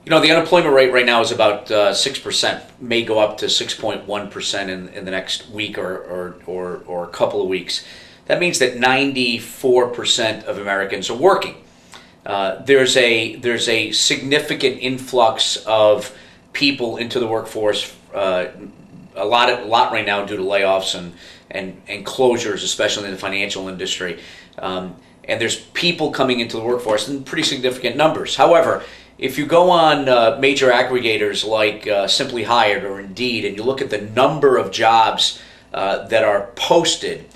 The unemployment rate right now is about 6%, may go up to 6.1% in the next week or a couple of weeks. That means that 94% of Americans are working. There's a significant influx of people into the workforce, a lot right now due to layoffs and closures, especially in the financial industry. And there's people coming into the workforce in pretty significant numbers. However, if you go on major aggregators like Simply Hired or Indeed, and you look at the number of jobs that are posted,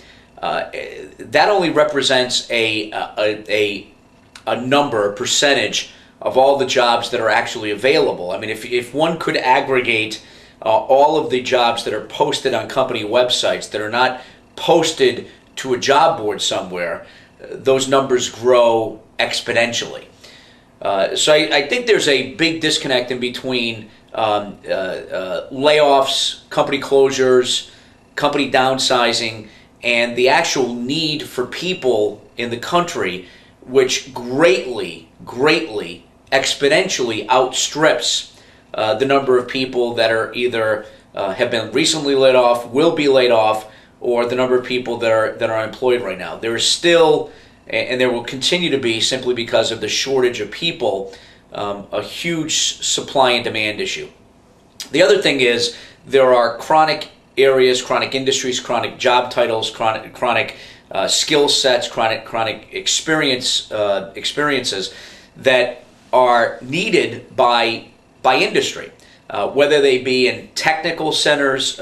that only represents a number, a percentage of all the jobs that are actually available. I mean, if one could aggregate all of the jobs that are posted on company websites that are not posted to a job board somewhere, those numbers grow exponentially. So I think there's a big disconnect in between layoffs, company closures, company downsizing, and the actual need for people in the country, which greatly, exponentially outstrips the number of people that are either have been recently laid off, will be laid off, or the number of people that are employed right now. There is still, and there will continue to be, simply because of the shortage of people, a huge supply and demand issue. The other thing is there are chronic areas, chronic industries, chronic job titles, chronic skill sets, chronic experiences that are needed by industry, whether they be in technical centers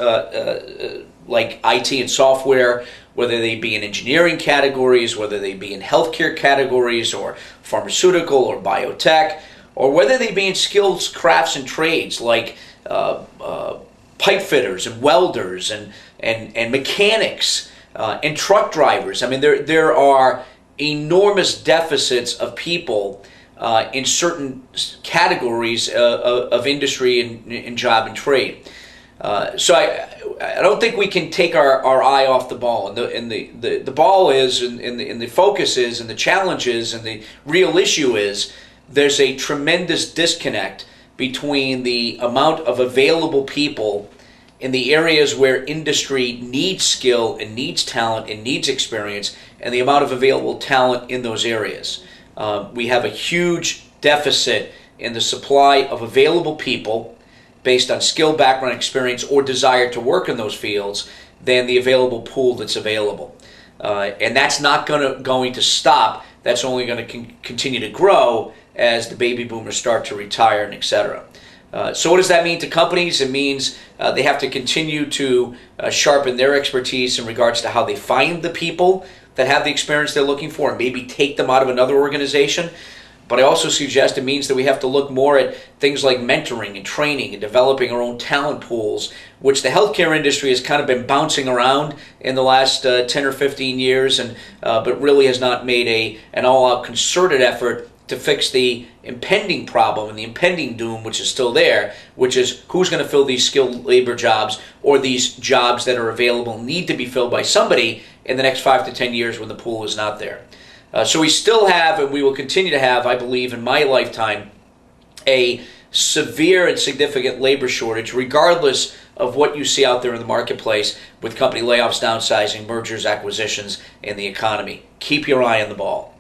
like IT and software, whether they be in engineering categories, whether they be in healthcare categories or pharmaceutical or biotech, or whether they be in skills, crafts, and trades like pipe fitters and welders and mechanics and truck drivers. I mean, there are enormous deficits of people in certain categories of industry and job and trade. So I don't think we can take our eye off the ball. And the ball is, and the focus is, and the challenge is, and the real issue is, there's a tremendous disconnect between the amount of available people in the areas where industry needs skill and needs talent and needs experience, and the amount of available talent in those areas. We have a huge deficit in the supply of available people based on skill, background, experience, or desire to work in those fields than the available pool that's available. And that's not going to stop. That's only going to continue to grow as the baby boomers start to retire and et cetera. So what does that mean to companies? It means they have to continue to sharpen their expertise in regards to how they find the people that have the experience they're looking for and maybe take them out of another organization. But I also suggest it means that we have to look more at things like mentoring and training and developing our own talent pools, which the healthcare industry has kind of been bouncing around in the last 10 or 15 years, but really has not made an all-out concerted effort to fix the impending problem and the impending doom, which is still there, which is who's going to fill these skilled labor jobs, or these jobs that are available need to be filled by somebody in the next 5 to 10 years when the pool is not there. So we still have, and we will continue to have, I believe, in my lifetime, a severe and significant labor shortage, regardless of what you see out there in the marketplace with company layoffs, downsizing, mergers, acquisitions, and the economy. Keep your eye on the ball.